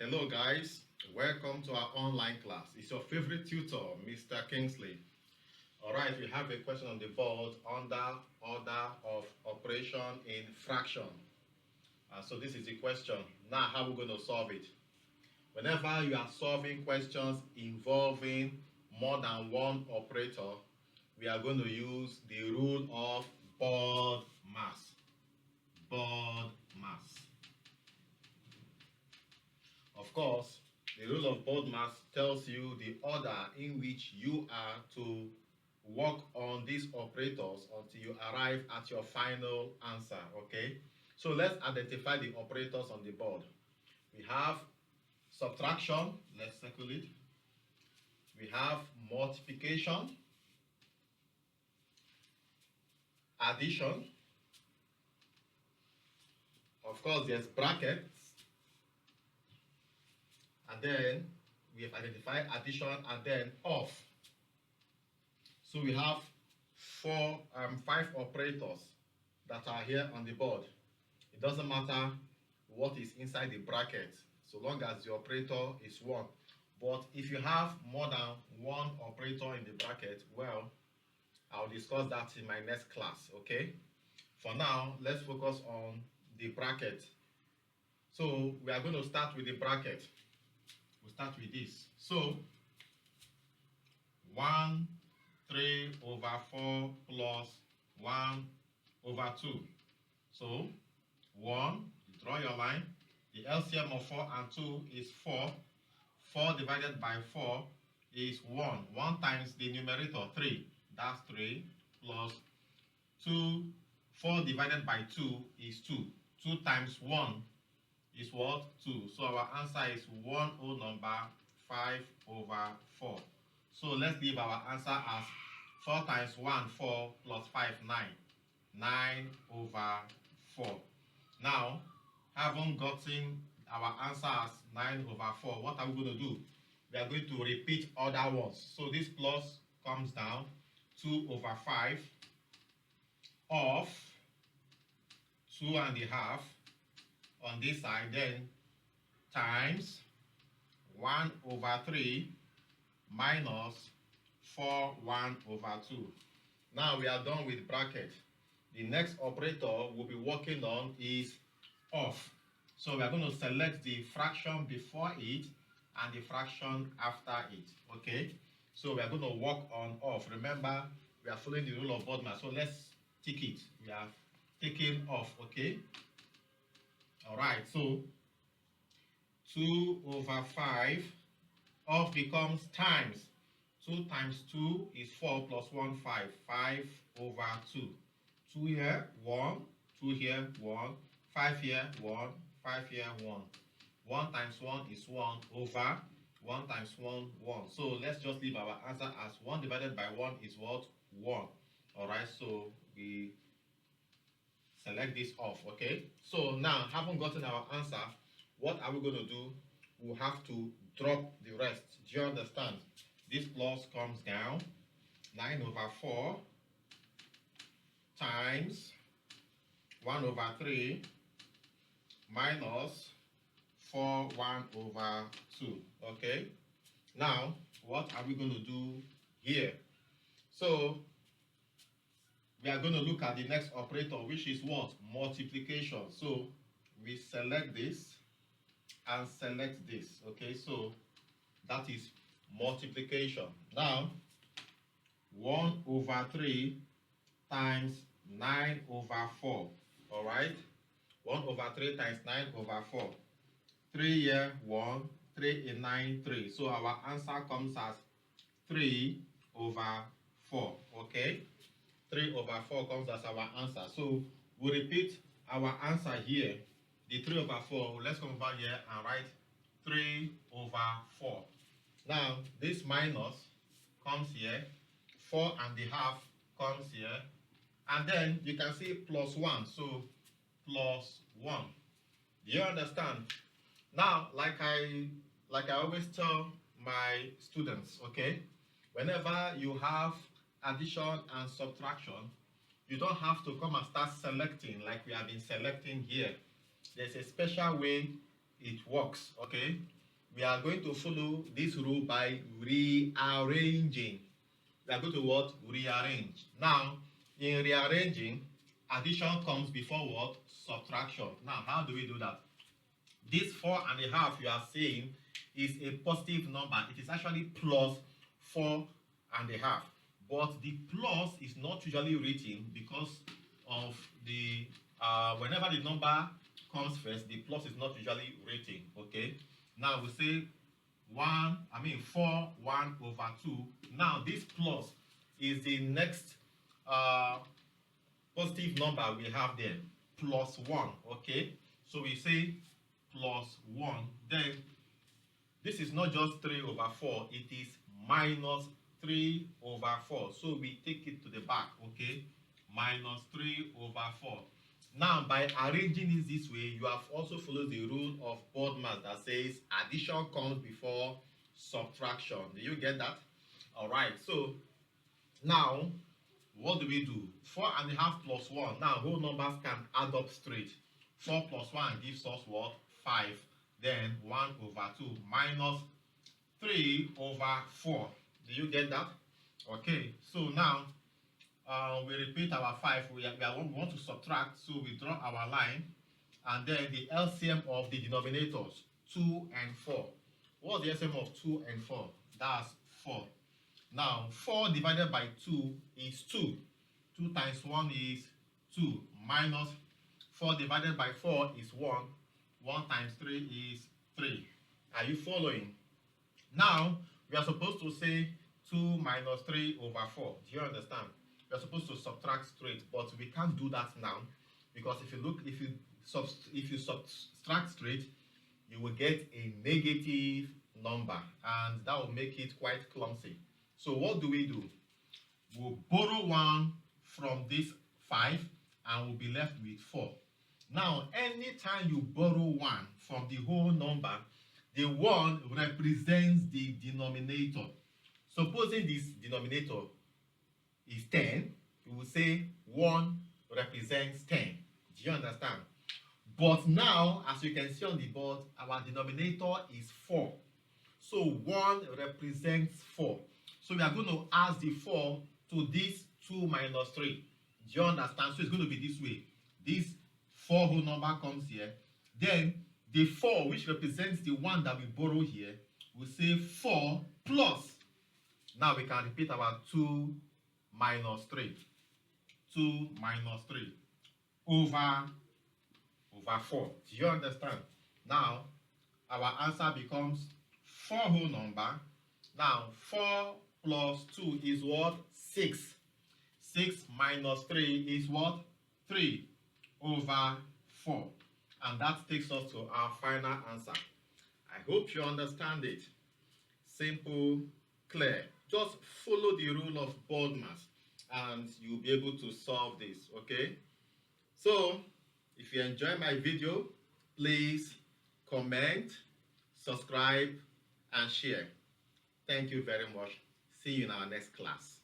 Hello guys, welcome to our online class. It's your favorite tutor, Mr. Kingsley. Alright, we have a question on the board under order of operation in fraction. So this is the question. Now how we're going to solve it. Whenever you are solving questions involving more than one operator, we are going to use the rule of BODMAS. BODMAS. Of course, the rule of BODMAS tells you the order in which you are to work on these operators until you arrive at your final answer, okay? So let's identify the operators on the board. We have subtraction, let's circle it. We have multiplication, addition. Of course, there's brackets. And then we have identified addition and then off. So we have five operators that are here on the board. It doesn't matter what is inside the bracket, so long as the operator is 1. But if you have more than one operator in the bracket, well, I'll discuss that in my next class, okay? For now, let's focus on the bracket. So we are going to start with the bracket. We'll start with this. So 1 3 over 4 plus 1 over 2. So 1, you draw your line. The LCM of 4 and 2 is 4. 4 divided by 4 is 1. 1 times the numerator, 3. That's 3 plus 2. 4 divided by 2 is 2. 2 times 1 is what? 2. So our answer is 1 whole number 5 over 4. So let's leave our answer as 4 times 1, 4 plus 5, 9. 9 over 4. Now, having gotten our answer as 9 over 4, what are we going to do? We are going to repeat other ones. So this plus comes down 2 over 5 of 2.5 on this side, then times 1 over 3 minus 4 1 over 2. Now we are done with bracket. The next operator we'll be working on is off. So we are going to select the fraction before it and the fraction after it, okay? So we are going to work on off. Remember, we are following the rule of BODMAS. So let's tick it. We are taking off, okay? Alright, so 2 over 5 off becomes times. 2 times 2 is 4 plus 1, 5. 5 over 2. 2 here, 1. 2 here, 1. 5 here, 1. 5 here, 1. 1 times 1 is 1 over 1 times 1, 1. So let's just leave our answer as 1 divided by 1 is what? 1. Alright, so we select this off, okay? So now, having gotten our answer, what are we going to do? We'll have to drop the rest. Do you understand? This plus comes down. 9 over 4 times 1 over 3 minus 4 1 over 2, okay? Now, what are we going to do here? So, we are going to look at the next operator, which is what? Multiplication. So we select this and select this, okay? So that is multiplication. Now 1 over 3 times 9 over 4, all right? 1 over 3 times 9 over 4. 3 here, 1, 3 in 9, 3. So our answer comes as 3 over 4, okay? 3 over 4 comes as our answer. So we repeat our answer here. The 3 over 4, let's come over here and write 3 over 4. Now, this minus comes here. 4.5 comes here. And then you can see plus 1. So plus 1. Do you understand? Now, like I always tell my students, okay? Whenever you have addition and subtraction, you don't have to come and start selecting like we have been selecting here. There's a special way it works. Okay, we are going to follow this rule by rearranging. We are going to what? Rearrange. Now, in rearranging, addition comes before what? Subtraction. Now, how do we do that? This 4.5 you are saying is a positive number. It is actually plus 4.5. But the plus is not usually written because of the whenever the number comes first, the plus is not usually written. Okay. Now we say 4 1/2. Now this plus is the next positive number we have there, plus 1. Okay. So we say plus 1. Then this is not just 3/4, it is minus 3/4. So we take it to the back. Okay, minus 3/4. Now, by arranging it this way, you have also followed the rule of BODMAS that says addition comes before subtraction. Do you get that? All right. So now, what do we do? 4.5 plus 1. Now, whole numbers can add up straight. 4 plus 1 gives us what? 5. Then 1/2 minus 3/4. Do you get that? Okay. So now, we repeat our 5. We want to subtract, so we draw our line, and then the LCM of the denominators, 2 and 4. What's the LCM of 2 and 4? That's 4. Now, 4 divided by 2 is 2. 2 times 1 is 2. Minus 4 divided by 4 is 1. 1 times 3 is 3. Are you following? Now, we are supposed to say 2 minus 3/4. Do you understand? We are supposed to subtract straight, but we can't do that now because if you subtract straight, you will get a negative number, and that will make it quite clumsy. So what do? We'll borrow 1 from this 5, and we'll be left with 4. Now, anytime you borrow 1 from the whole number, the 1 represents the denominator. Supposing this denominator is 10, we will say 1 represents 10. Do you understand? But now, as you can see on the board, our denominator is 4. So 1 represents 4. So we are going to add the 4 to this 2 minus 3. Do you understand? So it's going to be this way. This 4 whole number comes here. Then the 4, which represents the 1 that we borrow here, we say 4 plus. Now we can repeat our 2 minus 3. 2 minus 3 over 4. Do you understand? Now, our answer becomes 4 whole number. Now, 4 plus 2 is what? 6. 6 minus 3 is what? 3/4. And that takes us to our final answer. I hope you understand it. Simple, clear. Just follow the rule of BODMAS and you'll be able to solve this, okay? So, if you enjoy my video, please comment, subscribe, and share. Thank you very much. See you in our next class.